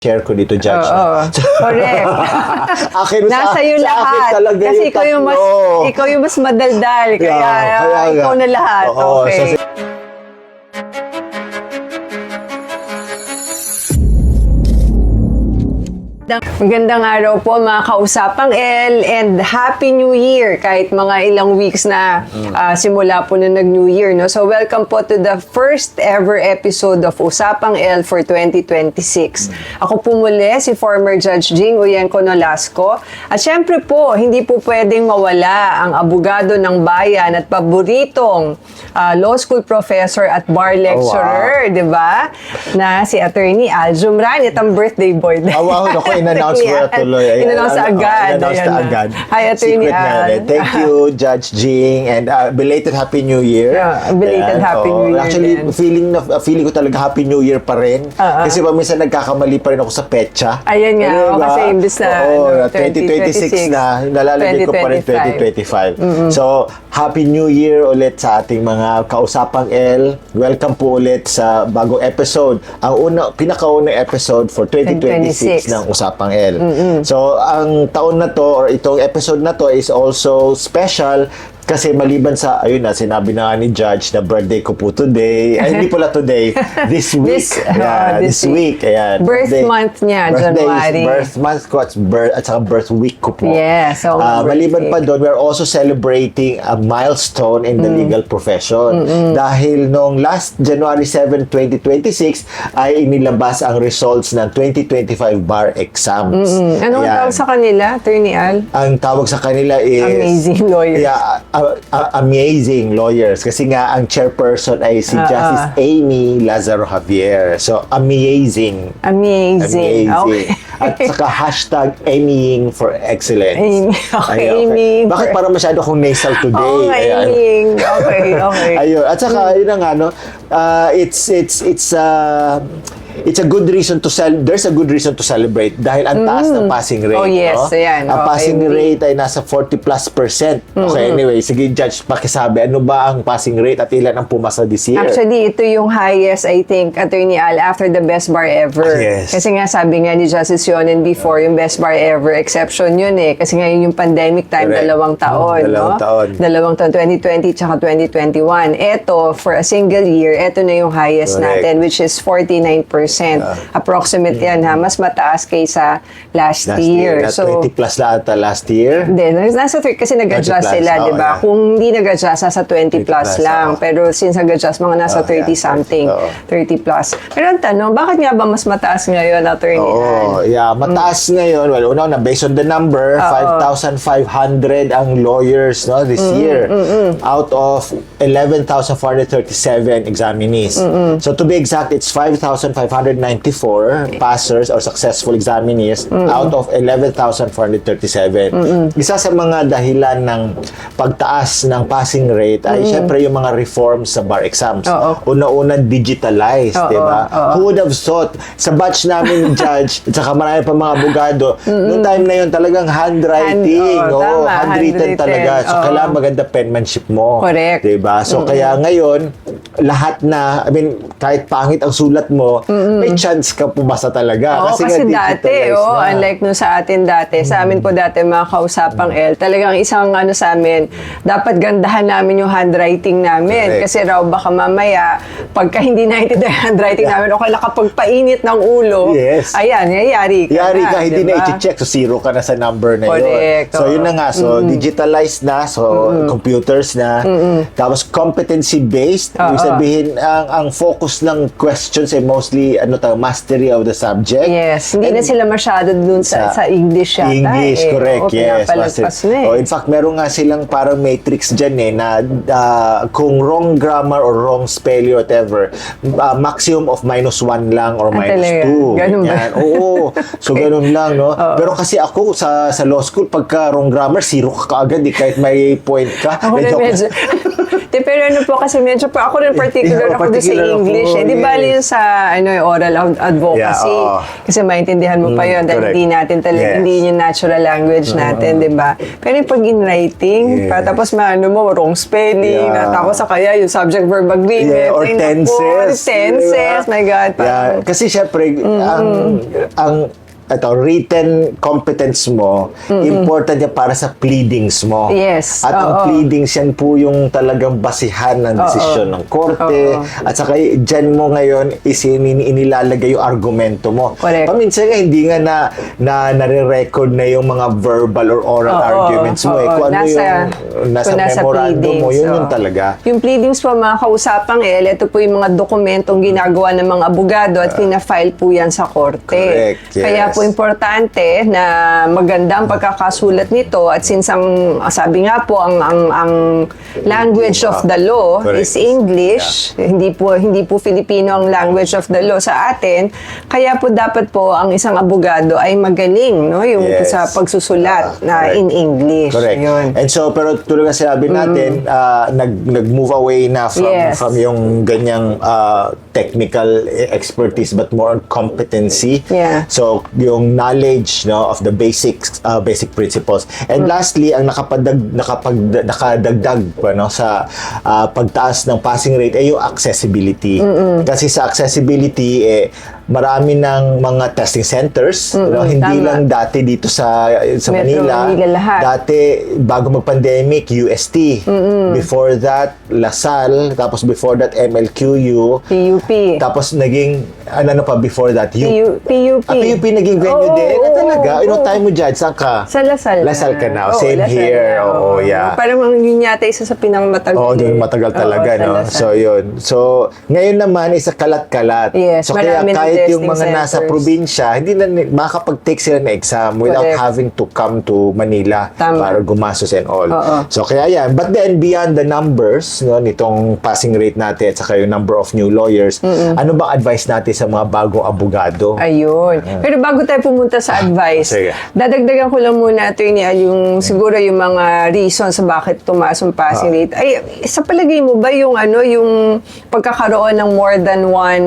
share ko dito, Judge. Correct. Nasa iyo lahat. Kasi ikaw yung mas madaldal. Kaya ikaw na lahat. Okay. Magandang araw po mga kausapang L, and Happy New Year kahit mga ilang weeks na simula po na nag-New Year. No? So welcome po to the first ever episode of Usapang L for 2026. Ako po muli si former Judge Jing Uyenko Nolasco. At syempre po, hindi po pwedeng mawala ang abogado ng bayan at paboritong law school professor at bar lecturer, di ba? Na si Attorney Al Jumran. Itong birthday boy. In-announce mo na tuloy. In-announce agad. In-announce na agad. Hi, Attorney Al. Thank you, Judge Jing. And belated Happy New Year. Yeah, belated Happy New Year. Actually, feeling ko talaga Happy New Year pa rin. Kasi minsan nagkakamali pa rin ako sa petsa. Ayan nga. Kasi imbis na 2026 na, nalalagay ko pa rin 2025. So, Happy New Year ulit sa ating mga kausapang L. Welcome po ulit sa bagong episode. Ang pinakaunang episode for 2026 ng Usapang L. So, ang taon na to or itong episode na to is also special kasi maliban sa, ayun na, sinabi na ni Judge na birthday ko po today. Ay, hindi pala today. This week. This week. Ayan. Birth month niya, January. Birth month ko at saka birth week ko po. Yeah, so maliban pa doon, we're also celebrating a milestone in the legal profession. Dahil noong last January 7, 2026, ay inilabas ang results ng 2025 bar exams. Anong tawag sa kanila, Attorney Al? Ang tawag sa kanila is Amazing Lawyers. Yeah, amazing lawyers. Kasi nga, ang chairperson ay si Justice Amy Lazaro Javier. So, amazing. Okay. At saka hashtag Amying for excellence. Okay. Amying. Bakit parang masyado akong nasal today? Amying. Okay. Ayun. At saka, yun nga, no, it's a good reason to there's a good reason to celebrate dahil ang taas ng passing rate. Oh, yes. No? Ayan. Ang passing rate ay nasa 40+%. Okay, anyway, sige, Judge, pakisabi, ano ba ang passing rate at ilan ang pumasa this year? Actually, ito yung highest, I think, Attorney Al, after the best bar ever. Yes. Kasi nga, sabi nga ni Justice Yonen before, yung best bar ever, exception yun eh. Kasi nga yun yung pandemic time, Correct. Dalawang taon, 2020 tsaka 2021. Ito, for a single year, ito na yung highest Correct. natin, which is 49%. Approximate yan, ha? Mas mataas kaysa last year. So, 20 plus na ata last year. Hindi, nasa 30 kasi nag-adjust sila, di ba? Kung hindi nag-adjust, nasa 20 plus lang. Pero since nag-adjust, mga nasa 30 something, 30 plus. Pero ang tanong, bakit nga ba mas mataas ngayon, Attorney Al? Mataas ngayon. Well, una, based on the number, 5,500 ang lawyers this year out of 11,437 examinees. So to be exact, it's 5,594 passers or successful examinees out of 11,437. Isa sa mga dahilan ng pagtaas ng passing rate ay syempre yung mga reforms sa bar exams. Una-una digitalized, di ba? Who would have thought sa batch namin Judge at saka marami pa mga abogado, noong time na yun talagang handwriting, handwritten talaga. So kailangan maganda penmanship mo. Correct. Di ba? So kaya ngayon, lahat na, kahit pangit ang sulat mo, may chance ka pumasa talaga. Kasi dati, unlike nung sa atin dati, sa amin po dati mga kausapang L, talagang isang sa amin, dapat gandahan namin yung handwriting namin. Correct. Kasi raw baka mamaya, pagka hindi naintindihan yung handwriting namin, o kaya kapagpainit ng ulo, ayan, yari ka. Hindi na i-check. So, zero ka na sa number na yun. So, yun na nga. So, digitalized na. So, computers na. Tapos, competency-based. Ibig sabihin, ang focus ng questions ay mostly, mastery of the subject. Yes. Hindi na sila masyado dun sa English yata. English, correct. Yes. Mastery. In fact, meron nga silang parang matrix dyan na kung wrong grammar or wrong spelling or whatever, maximum of -1 lang or -2. Ganun ba? Oo. So, ganun lang, no? Pero kasi ako, sa law school, pagka wrong grammar, zero ka kaagad, kahit may point ka. Ako na medyo. Pero kasi medyo pa, ako rin particular ako doon sa English. Di bali yun sa, may oral advocacy. Yeah, oo. Kasi maintindihan mo pa yun dahil correct. hindi natin talaga, Yes. hindi yung natural language natin, di ba? Pero yung pag in writing, Yes. tapos maano mo, wrong spelling, Yeah. tapos sa kaya yung subject-verb agreement. Yeah, or ay, naku, tenses. tenses, Diba? my God. Yeah, kasi syempre, ang written competence mo, important yan para sa pleadings mo. Yes, At ang oo. pleadings yan po yung talagang basihan ng desisyon ng korte. Oo. At saka dyan mo ngayon inilalagay yung argumento mo. Correct. Paminsan nga, hindi nga na nare-record na yung mga verbal or oral Oo, arguments mo. oo. Kung ano yung nasa kung nasa memorandum mo, pleadings, yun oo. yung talaga. Yung pleadings po, mga kausapang ito po yung mga dokumentong ginagawa ng mga abogado at pina-file po yan sa korte. Correct, yes. Kaya po importante na maganda ang pagkakasulat nito at since sabi nga po, ang language of the law Correct. is English, hindi po Filipino ang language of the law sa atin, kaya po dapat po ang isang abogado ay magaling, no, yung Yes. sa pagsusulat na Correct. in English. Correct. Yun. And so, pero tulad ng sinabi natin, nag-move away na Yes. from yung ganyang technical expertise but more on competency. Yeah. So, yung knowledge of the basic principles. And lastly, ang nakadagdag sa pagtaas ng passing rate ay yung accessibility. Kasi sa accessibility, marami ng mga testing centers. Hindi tama. lang dati dito sa Metro Manila. Manila lahat. Dati, bago mag-pandemic, UST. Before that, LaSalle. Tapos before that, MLQU. PUP. Tapos naging, ano pa before that? PUP. PUP naging venue Oo, din. oo, Talaga? oo. Ilang time mo dyan? Saan ka? Sa Lasal. Lasal ka now. Oo, Same Lasal here. na, Oo, yeah. Parang yun yata isa sa pinangmatagal. Oo, doon matagal talaga, Oo, sa no? Lasal. So, yun. So, ngayon naman, isa kalat-kalat. Yes, so, kaya marami ng kahit yung testing mga nasa centers. probinsya, hindi na makakapag-take sila ng exam without Correct. having to come to Manila Tama. para gumastos and all. Oo. So, kaya yan. But then, beyond the numbers, nitong passing rate natin at saka yung number of new lawyers, ano ba advice natin sa mga bagong abogado? Ayun. Pero bago tayo pumunta sa advice, sige. dadagdagan ko lang muna, Attorney Al, yung siguro yung mga reasons sa bakit tumaas ang passing rate. Ay, sa palagay mo ba yung yung pagkakaroon ng more than one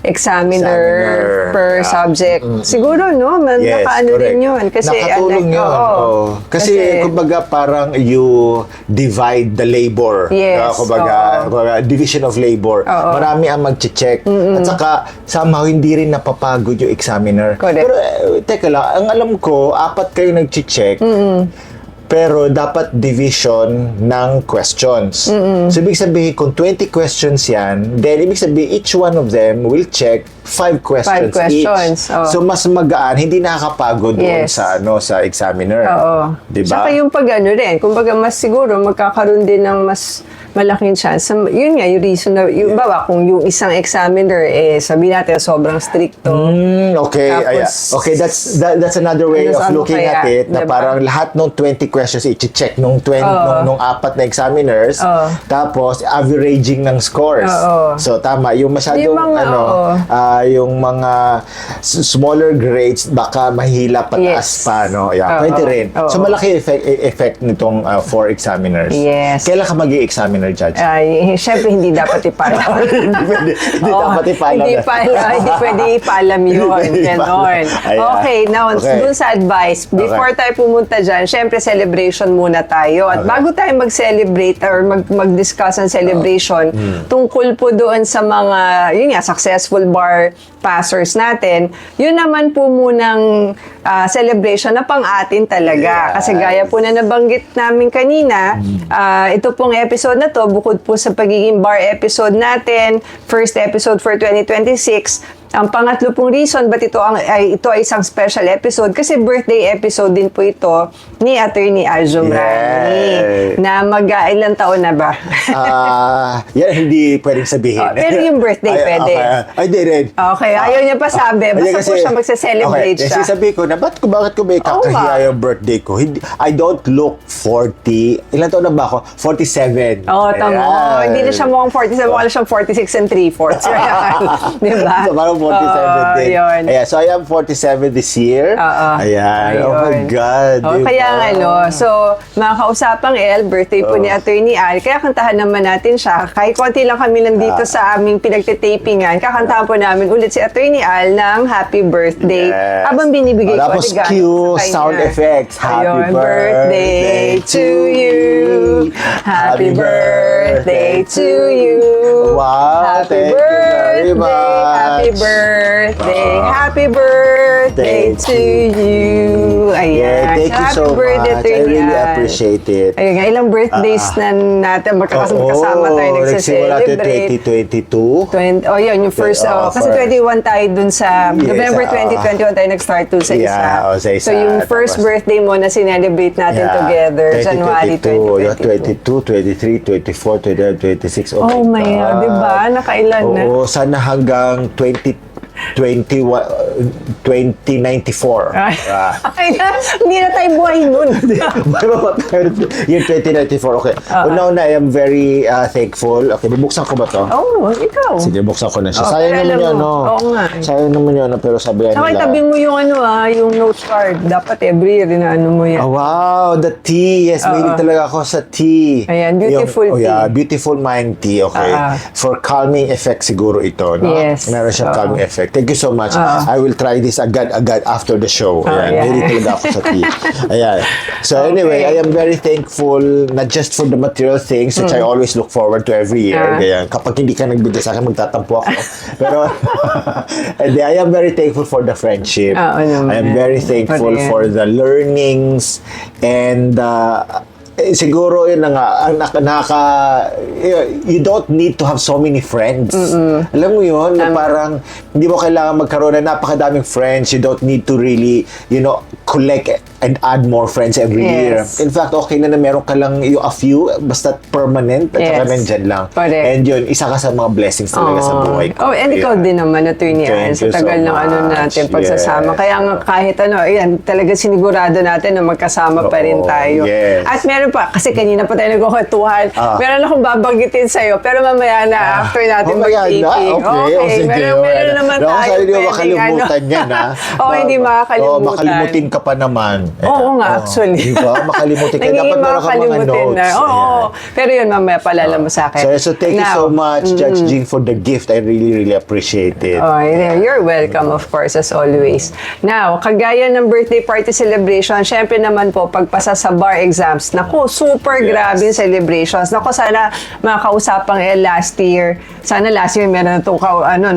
examiner per yeah. subject? Siguro, no? Yes, Nakaano correct. rin yun. Kasi, nakatulong yun. Oo. Kasi, kumbaga, parang you divide the labor. Yes, Kumbaga, division of labor. Marami ang mag-check. At saka, somehow, hindi rin napapagod yung examiner. Correct. Pero, teka lang, ang alam ko, 4 kayo nag-check. Pero dapat division ng questions. So, ibig sabihin, kung 20 questions yan, then ibig sabihin, each one of them will check 5 questions, questions, each. oh. So, mas magaan, hindi nakakapagod doon Yes. sa examiner. Oo. Diba? Saka yung rin, kumbaga mas siguro magkakaroon din ng mas malaking chance. Yun nga, yung reason na, bawa, kung yung isang examiner, sabi natin, sobrang stricto. Okay. Tapos, okay, that's another way of ano looking kaya, at it, na diba? parang lahat ng 20 questions i-check nung 4 na examiners, tapos averaging ng scores. So, tama. Yung masyadong, Yung mga, yung mga smaller grades, baka mahila pataas Yes. pa, no? Yeah, pwede rin. So, malaki effect nitong 4 examiners. Yes. Kailan ka mag-i-examiner, Judge? Siyempre, hindi dapat ipaalam. Hindi dapat ipaalam. Hindi pwede ipaalam yun. Pwede Ganon. ipaalam. Ayan. Okay, now, Okay. dun sa advice, before tayo pumunta dyan, siyempre, celebration muna tayo. At bago tayo mag-celebrate or mag-discuss ang celebration, tungkol po doon sa mga, yun nga, successful bar passers natin, yun naman po munang celebration na pang-atin talaga. Yes. Kasi gaya po na nabanggit namin kanina, ito pong episode na to, bukod po sa pagiging bar episode natin, first episode for 2026, ang pangatlo pong reason ba't ito ay isang special episode kasi birthday episode din po ito ni Attorney Al Jumrani. Yay! Na ilang taon na ba? Yan hindi pwedeng sabihin. Pero yung birthday pwede. Ay, di rin. Okay, ayaw niya pa sabi. Basta po siya magse-celebrate siya. Kasi sabi ko na, bakit ko ba kakahiya yung birthday ko? I don't look 40. Ilan taon na ba ako? 47. Oo, tama. Ayan. Hindi na siya mukhang 47, mukha na siyang 46 and 3/4. Diba? So, parang 47 din. Yun. Ayan, so I am 47 this year. Ayan. Oh my Ayun. God. diba? Kaya so mga kausapang El, birthday po ni Attorney Al, kaya kantahan naman natin siya. Kahit konti lang kami lang dito sa aming pinagtitapingan, kakantahan po namin ulit si Attorney Al ng happy birthday. Yes. Habang binibigay ko Tapos regalo cue sa kanya. sound effects. Happy Ayun, birthday to you. Happy birthday to you. Wow, Happy thank you very birthday. much. Happy birthday. Happy birthday to you. Ayan. Yeah, thank you Happy so birthday, much. I Attorney really Al. appreciate it. Ayun nga, ilang birthdays na natin magkakasama tayo nagsimula tayo nagsiselebrate. 2022. Yun, yung first, kasi first. 21 tayo dun sa, Yes, November 2021 tayo nag-start dun sa isa. Yeah, sa isa. So yung first Tapos- birthday mo na sinelebrate natin together, January 2022. 23, 24, 25, 26. Oh my God, di ba? Nakailan na? Oo, sana hanggang 2094. Ay, Ah. ay, hindi na tayo buhay nun. Year 2094, okay. Una-una, I am very thankful. Okay, bubuksan ko ba to? Oh, ikaw. Sige, buksan ko na siya. Oh, Sayang pero naman alam yun, mo, no? oo nga. Sayang naman yun, pero sabi Saka nila. tabi mo yung yung note card. Dapat every year na mo yan. Oh, wow, the tea. Yes, mahilig talaga ako sa tea. Ayan, beautiful tea. Oh, yeah, tea. beautiful mind tea, okay. For calming effect siguro ito, no? Yes. Meron siyang calming effect. Thank you so much. I will try this agad-agad after the show. Ayan, yeah. mahilig talaga ako sa tea. Ayan. So anyway, I am very thankful, not just for the material things, which I always look forward to every year. Ganyan. Kapag hindi ka nagbigay sa akin, magtatampo ako. Pero, and I am very thankful for the friendship. I am very thankful for the learnings and siguro yun na nga ang you don't need to have so many friends. Alam mo yun, na parang hindi mo kailangan magkaroon ng napakadaming friends. You don't need to really, collect and add more friends every year. Yes. In fact, okay na meron ka lang a few, basta permanent at saka nandyan lang. Correct. And yun, isa ka sa mga blessings talaga sa buhay ko. Oh, and ikaw din naman, Attorney Al, Thank sa you tagal so ng natin much. pagsasama. Yes. Kaya nga kahit yan, talaga sinigurado natin na magkasama pa rin Oo, tayo. yes. At meron pa, kasi kanina pa tayo nagkukwentuhan, meron akong babanggitin sa'yo, pero mamaya na after natin mamaya na? mag-taping. Okay. O, sige, meron naman Naku, tayo. sabi niyo, pwedeng makalimutan yan, ha? Oo, hindi makakalimutan. Oo, makalimutin ka pa naman. Oo nga, actually. Di ba? Makalimutin ka. Dapat Nagiging meron ka mga makakalimutin notes. na. Oo. Ayan. Pero yun, mamaya palala mo sa akin. So thank you so much, Judge Jean, for the gift. I really, really appreciate it. Oh, yeah, you're welcome, of course, as always. Now, kagaya ng birthday party celebration, syempre naman po, pagpasa sa bar exams, naku, super grabe yung celebrations. Naku, sana makausapang last year. Sana last year meron na itong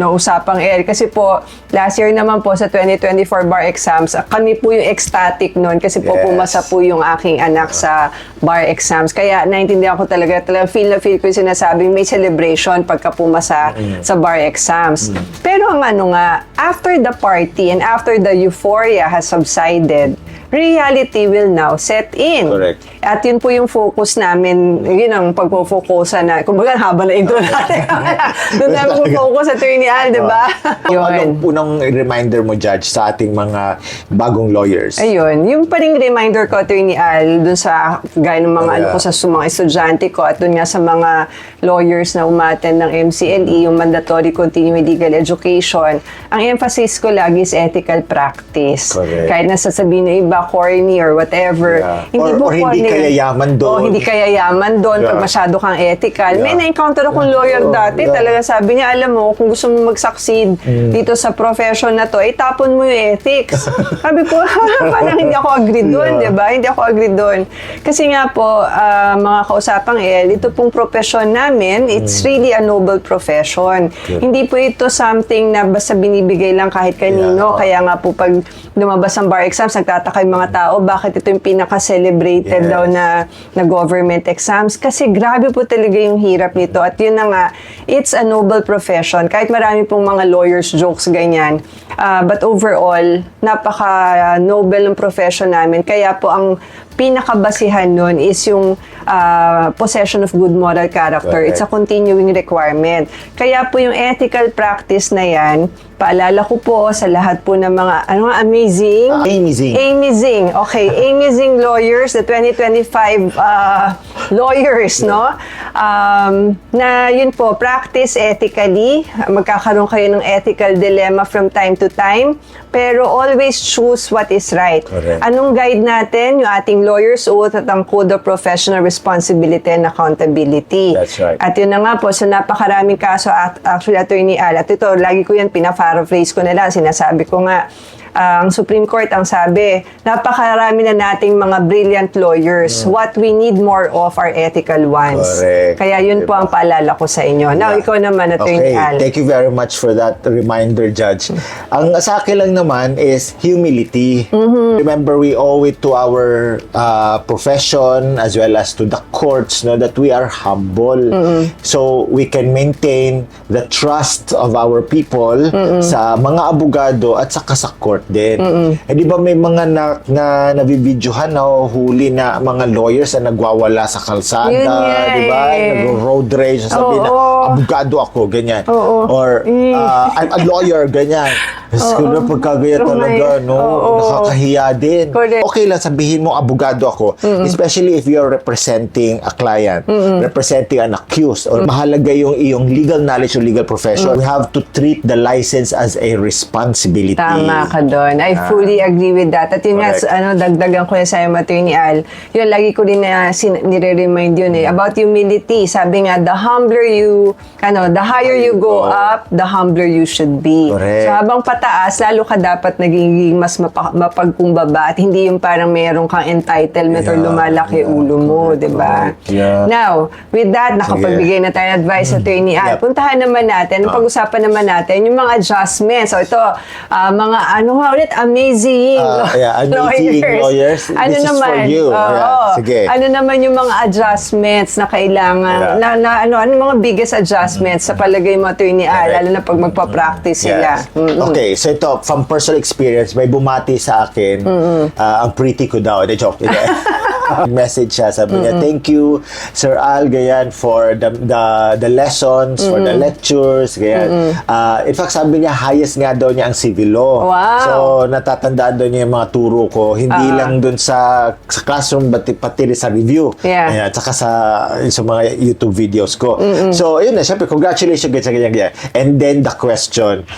usapang kasi po, last year naman po sa 2024 bar exams, kami po yung ecstatic noon kasi po pumasa po yung aking anak sa bar exams. Kaya naintindihan ko talaga feel na feel ko yung sinasabing may celebration pagka pumasa sa bar exams. Pero ang after the party and after the euphoria has subsided, reality will now set in. Correct. At yun po yung focus namin, yun ang pagpo-focusan na, kumbaga haba na intro natin. Doon namin focus sa Attorney Al, di ba? Anong unang reminder mo, Judge, sa ating mga bagong lawyers? Ayun, yung pa ring reminder ko, Attorney Al, dun sa gaya ng mga ko sa mga estudyante ko at dun nga sa mga lawyers na umattend ng MCLE, yung Mandatory Continuing Legal Education, ang emphasis ko lagi is ethical practice. Correct. Kahit nasasabihin ng iba, corny or whatever. Hindi kaya yaman doon. Hindi kaya yaman doon pag masyado kang ethical. May na-encounter akong lawyer dati, talaga sabi niya, alam mo, kung gusto mo mag-succeed dito sa profession na to, tapon mo yung ethics. Sabi ko, parang hindi ako agree doon, di ba? Hindi ako agree doon. Kasi nga po, mga kausapang ito pong profession namin, it's really a noble profession. Hindi po ito something na basta binibigay lang kahit kanino. Kaya nga po pag lumabas ang bar exams, nagtataka yung mga tao, bakit ito yung pinaka-celebrated daw na government exams? Kasi grabe po talaga yung hirap nito. At yun na nga, it's a noble profession. Kahit marami pong mga lawyers jokes ganyan. But overall, napaka-noble ng profession namin. Kaya po ang pinakabasihan nun is yung possession of good moral character. Correct. It's a continuing requirement. Kaya po yung ethical practice na yan, paalala ko po sa lahat po ng mga, amazing? Amazing. Amazing. Okay, amazing lawyers, the 2025 lawyers, no? Na yun po, practice ethically. Magkakaroon kayo ng ethical dilemma from time to time. Pero always choose what is right. Correct. Anong guide natin? Yung ating lawyer's oath at ang Code of Professional Responsibility and Accountability. That's right. At yun na nga po, so napakaraming kaso, actually, Attorney Al, at ito, lagi ko yan, pina-paraphrase ko na lang, sinasabi ko nga, ang Supreme Court ang sabi, napakarami na nating mga brilliant lawyers. What we need more of are ethical ones. Correct. Kaya yun po ang paalala ko sa inyo. Now, ikaw naman, Attorney Al. Thank you very much for that reminder, Judge. Ang sa akin lang naman is humility. Remember, we owe it to our profession as well as to the courts, no, that we are humble. So, we can maintain the trust of our people sa mga abogado at saka sa court din. Eh, di ba may mga nabibidyohan na huli na mga lawyers na nagwawala sa kalsada, Yun nga di ba? eh. Nag-road rage, sabi na, abogado ako, ganyan. Or, I'm a lawyer, ganyan. Siguro pagkagaya talaga, no? Nakakahiya din. Correct. Okay lang, sabihin mo, abogado ako. Especially if you're representing a client, representing an accused, or mahalaga yung iyong legal knowledge or legal profession. We have to treat the license as a responsibility. Tama ka doon. I fully agree with that. At yun Correct. nga, dagdagan ko na sa'yo, Attorney Al, yun, lagi ko din na nire-remind yun about humility. Sabi nga, the higher you go up, the humbler you should be. Correct. So habang pataas, lalo ka dapat naging mas mapagkumbaba at hindi yung parang meron kang entitlement or lumalaki ulo mo, di ba? Yeah. Now, with that, nakapagbigay na tayo ng advice, Attorney Al. Yep. Puntahan naman natin, pag-usapan naman natin yung mga adjustments. So ito, mga amazing amazing lawyers. This is for you. Sige. Ano naman yung mga adjustments na kailangan, ano mga biggest adjustments sa palagay mo, Attorney Al, lalo na pag magpa-practice sila. Okay, so ito, from personal experience, may bumati sa akin, ang pretty ko daw. De joke. Message siya, sabi niya, thank you, Sir Al, ganyan, for the lessons, for the lectures, ganyan. In fact, sabi niya, highest nga daw niya ang civil law. Wow. So, natatandaan daw niya yung mga turo ko, hindi lang dun sa classroom, pati rin sa review. Yeah. Ayan, at saka sa mga YouTube videos ko. So, yun na, syempre, congratulations, ganyan. And then, the question,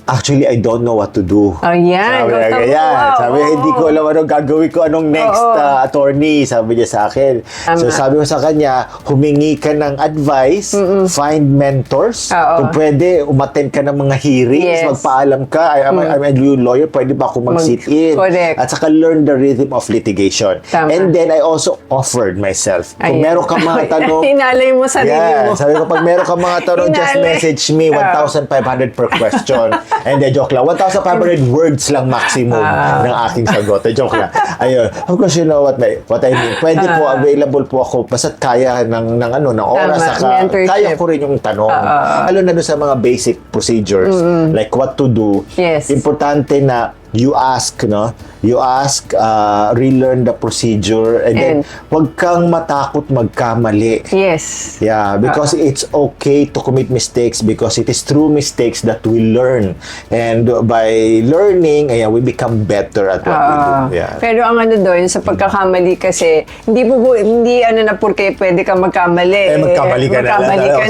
actually, I don't know what to do. Oh, yan. Sabi niya, ganyan. Sabi niya, hindi ko alam anong gagawin ko, anong next attorney, sabi niya sa akin. So, sabi ko sa kanya, humingi ka ng advice, find mentors. Kung pwede, umattend ka ng mga hearings, magpaalam ka, I'm a new lawyer, pwede ba ako mag-sit in? Correct. At saka learn the rhythm of litigation. Tama. And then, I also offered myself. Kung meron ka mga tanong, Hinalay mo sarili mo. sabi ko, pag meron ka mga tanong, just Hinalay. message me, 1,500 per question. And then, joke lang, 1,500 words lang maximum ng aking sagot. Joke lang. Ayun. Of course, you know what I mean. Pwede po, available po ako, basta't kaya ng oras. Tama, Saka, mentorship. kaya ko rin yung tanong. Lalo na doon sa mga basic procedures, like what to do. Yes. Importante na you ask, relearn the procedure, and then, huwag kang matakot magkamali. Yes. Yeah, because it's okay to commit mistakes because it is through mistakes that we learn. And by learning, we become better at what we do. Yeah. Pero ang ano doon, sa pagkakamali kasi, hindi na purke pwede ka magkamali. Magkamali ka na.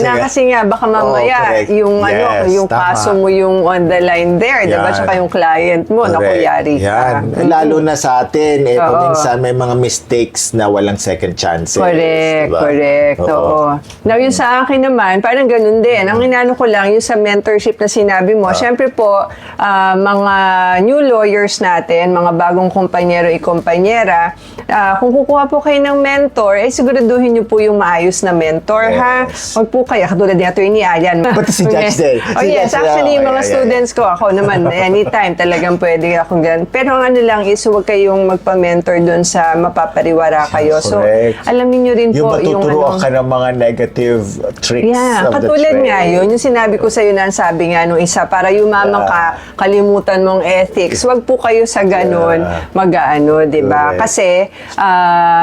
Sige. Kasi nga, baka mamaya, correct. yung Yes, tama. kaso mo yung on the line there, diba? Yan. Tsaka yung client mo, nakuyari ka. Yan. Lalo na sa atin, minsan may mga mistakes na walang second chances. Correct, diba? correct. Oo. Now, yung sa akin naman, parang ganun din. Ang inano ko lang, yung sa mentorship na sinabi mo, syempre po, mga new lawyers natin, mga bagong kumpanyero kumpanyera, kung kukuha po kayo ng mentor, siguraduhin niyo po yung maayos na mentor, ha? Huwag po kayo, katulad ni Attorney Ayan. Pati si Judge din. Oh yes, actually, yung mga students ko, ako naman, anytime talagang pwede akong ganun. Pero ang ano lang is, huwag kayong magpa-mentor dun sa mapapariwara kayo. So, Correct. alamin nyo rin Yung po matuturuan ka ng mga negative tricks Yeah, of the katulad trade. nga yun, yung sinabi ko sa'yo na sabi nga nung isa, para yumaman ka, kalimutan mong ethics. Huwag po kayo sa ganun mag-ano, di ba? Correct. Kasi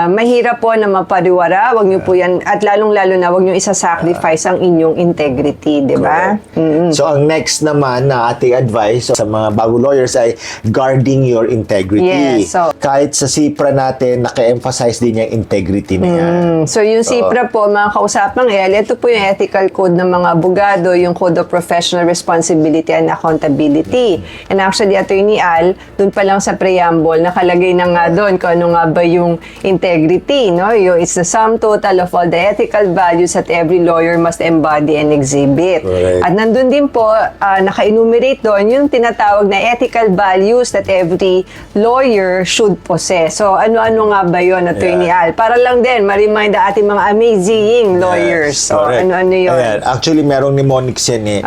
mahirap po na mapariwara, wag nyo po yan, at lalong-lalo na wag nyo isa-sacrifice ang inyong integrity, di ba? Correct. So, ang next naman na ating advice sa mga bago lawyers ay guarding your integrity. Yes, so- Kahit sa SIPRA natin, naka-emphasize din yung integrity na yan. So yung SIPRA po, mga kausapang L, ito po yung ethical code ng mga abogado, yung Code of Professional Responsibility and Accountability. And actually, Attorney Al, dun pa lang sa preamble, nakalagay na nga doon kung ano nga ba yung integrity, no? Yung it's the sum total of all the ethical values that every lawyer must embody and exhibit. Correct. At nandun din po, naka-enumerate doon yung tinatawag na ethical values that every lawyer should possess. So, ano-ano nga ba yun, Attorney Al? Para lang din, ma-remind ang ating mga amazing lawyers. Yes, So, correct. ano-ano yun? Ayan. Actually, merong mnemonics yan eh.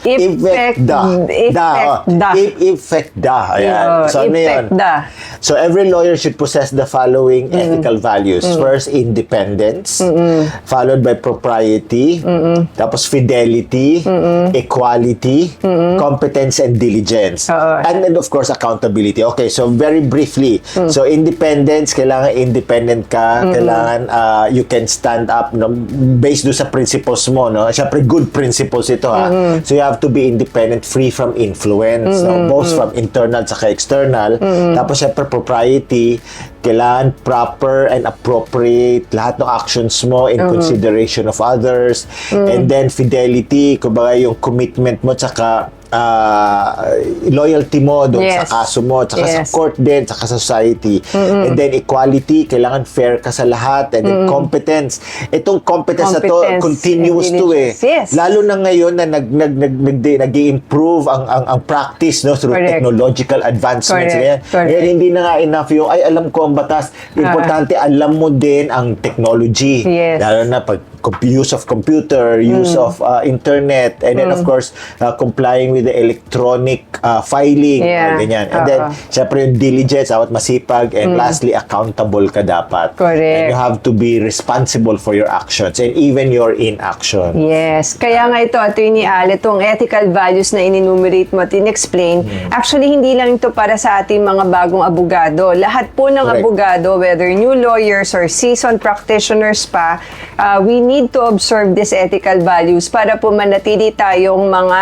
Effecta. Ayan. So, ano yun? Effecta. So, every lawyer should possess the following ethical values. First, independence. Followed by propriety. Tapos, fidelity. Equality. Competence and diligence. And then, of course, accountability. Okay, so very briefly. So, independence, kailangan independent ka. Kailangan you can stand up no, based doon sa principles mo. No? Siyempre, good principles ito. Ha? So, you have to be independent, free from influence. No? Both from internal saka external. Tapos, siyempre, propriety, kailangan proper and appropriate lahat ng actions mo in consideration of others. And then, fidelity, kumbaga yung commitment mo, tsaka loyalty mo doon sa kaso mo, tsaka sa court din, tsaka sa society. And then equality, kailangan fair ka sa lahat. And then competence. Itong competence na to, continuous to eh. Yes. Lalo na ngayon na nag-i-improve ang practice no through technological advancements. Ngayon, hindi na nga enough yung, ay alam ko ang batas. Importante, alam mo din ang technology. Lalo na pag use of computer, use of internet, and then of course, complying with the electronic filing, ganyan. And then, syempre yung diligence, dapat masipag, and lastly, accountable ka dapat. Correct. And you have to be responsible for your actions and even your inaction. Yes. Kaya nga ito, Attorney Al, itong ethical values na in-enumerate mo at in-explain, actually, hindi lang ito para sa ating mga bagong abogado. Lahat po ng abogado, whether new lawyers or seasoned practitioners pa, we need to observe these ethical values para po manatili tayong mga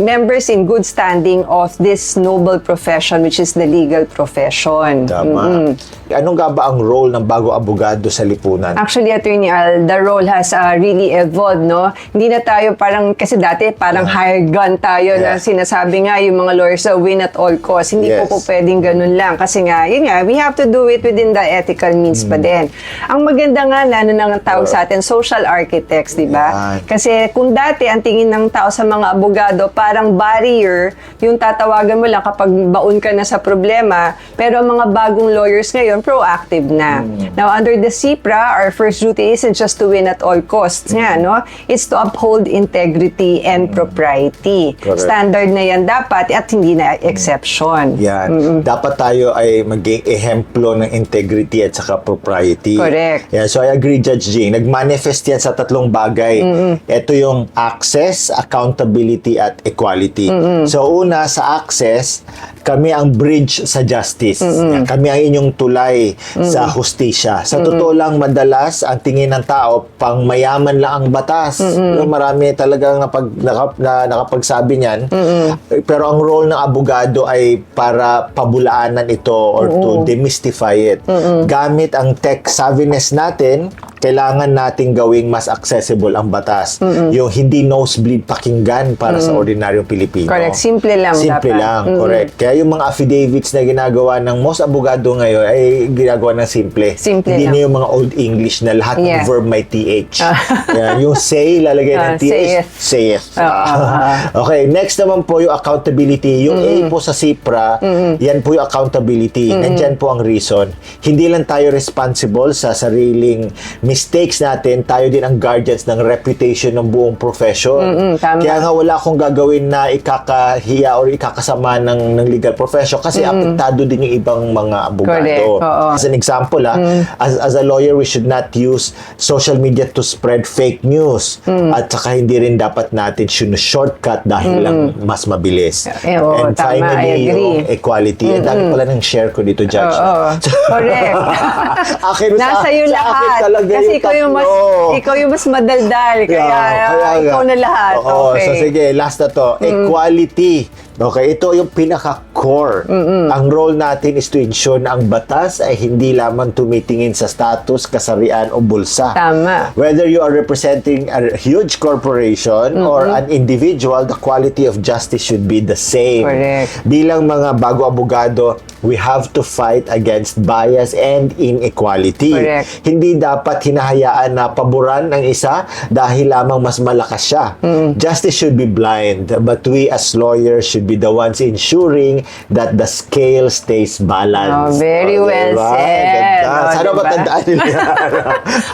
members in good standing of this noble profession, which is the legal profession. Tama. Anong nga ba ang role ng bagong abogado sa lipunan? Actually, Attorney Al, the role has really evolved, no? Hindi na tayo parang, kasi dati parang hired gun tayo na sinasabi nga yung mga lawyers na win at all costs. Hindi po pwedeng ganun lang. Kasi nga, yun nga, we have to do it within the ethical means pa din. Ang maganda nga na, ano nang tawag sa atin, social architects, di ba? Kasi kung dati, ang tingin ng tao sa mga abogado, parang barrier, yung tatawagan mo lang kapag baon ka na sa problema, pero ang mga bagong lawyers ngayon, proactive na. Now, under the SIPRA, our first duty isn't just to win at all costs nga, no? It's to uphold integrity and propriety. Standard na yan dapat at hindi na exception. Yan. Dapat tayo ay maging ehemplo ng integrity at saka propriety. Correct. Yeah, so I agree, Judge Jing. Nag-manifest yan sa tatlong bagay. Ito yung access, accountability, at equality. So una, sa access, kami ang bridge sa justice. Yan, kami ang inyong tulay sa hustisya. Sa totoo lang, madalas, ang tingin ng tao, pang mayaman lang ang batas. Marami talagang nakapagsabi niyan. Pero ang role ng abogado ay para pabulaanan ito or to demystify it. Gamit ang tech savviness natin, kailangan nating gawing mas accessible ang batas. Yung hindi nosebleed pakinggan para sa ordinaryong Pilipino. Correct. Simple lang Simple dapat. lang, correct. Kaya yung mga affidavits na ginagawa ng most abogado ngayon ay ginagawa ng simple. Hindi lang. na yung mga old English na lahat ng verb may TH. Yan, yung say, lalagay ng TH, saith. Okay, next naman po yung accountability. Yung A po sa SIPRA, yan po yung accountability. Nandyan po ang reason. Hindi lang tayo responsible sa sariling mistakes natin, tayo din ang guardians ng reputation ng buong profession. Kaya nga wala akong gagawin na ikakahiya or ikakasama ng legal profession kasi apektado din yung ibang mga abogado. As an example, as a lawyer, we should not use social media to spread fake news. At saka hindi rin dapat natin shortcut dahil lang mas mabilis. And finally, yung equality. Ang dami pala ng share ko dito, Judge. Correct. Akin, Nasa iyo sa akin lahat. talaga kasi ikaw yung mas madaldal. Kaya ikaw na lahat. Oo, Okay. so sige, last na to. Equality. Okay, ito yung pinaka-core. Ang role natin is to ensure na ang batas ay hindi lamang tumitingin sa status, kasarian o bulsa. Tama. Whether you are representing a huge corporation or an individual, the quality of justice should be the same. Correct. Bilang mga bago abogado, we have to fight against bias and inequality. Correct. Hindi dapat hinahayaan na paboran ng isa dahil lamang mas malakas siya. Justice should be blind, but we as lawyers should be the ones ensuring that the scale stays balanced. Oh, very well said. Ganda. Oh, Sana diba? matandaan nila.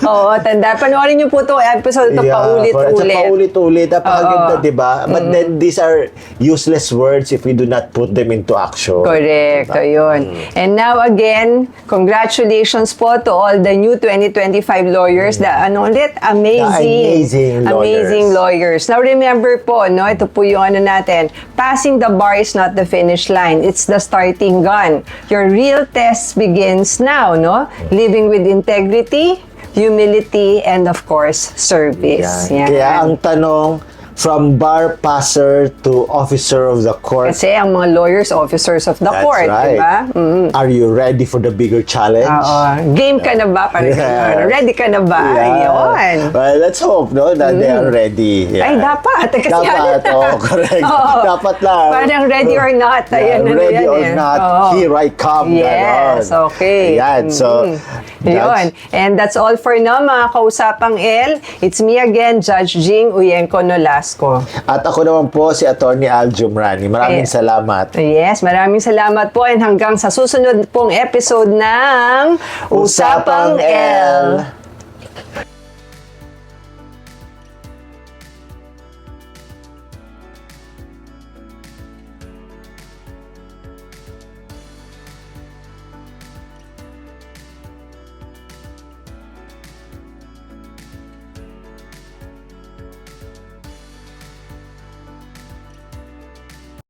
Oo, tanda. Panoorin niyo po itong episode ito paulit-ulit. Paulit-ulit. Napakaganda, Oo. di ba? But then, these are useless words if we do not put them into action. Correct. Ayun. And now again, congratulations po to all the new 2025 lawyers. Amazing lawyers. Now remember po, no, ito po yung natin. Passing the bar is not the finish line. It's the starting gun. Your real test begins now, no? Living with integrity, humility, and of course, service. Yan. Kaya ang tanong, from bar passer to officer of the court. Kasi ang mga lawyers, officers of the That's court, right. diba? Are you ready for the bigger challenge? Oo. Game ka na ba? Parang Yeah. ready ka na ba? Ayun. Well, let's hope, no, that they are ready. Yeah. Ay, dapat. Kasi Dapat, correct. Oo. Dapat lang. Parang ready or not. Ayan, ready yan, or eh. not, Oo. here I come. Yes, ganon. okay. Ayan, so, Yun. And that's all for now, mga kausapang L. It's me again, Judge Jing Uyenko Nolasco. At ako naman po si Attorney Al Jumrani. Maraming salamat. Yes, maraming salamat po and hanggang sa susunod pong episode ng Usapang L.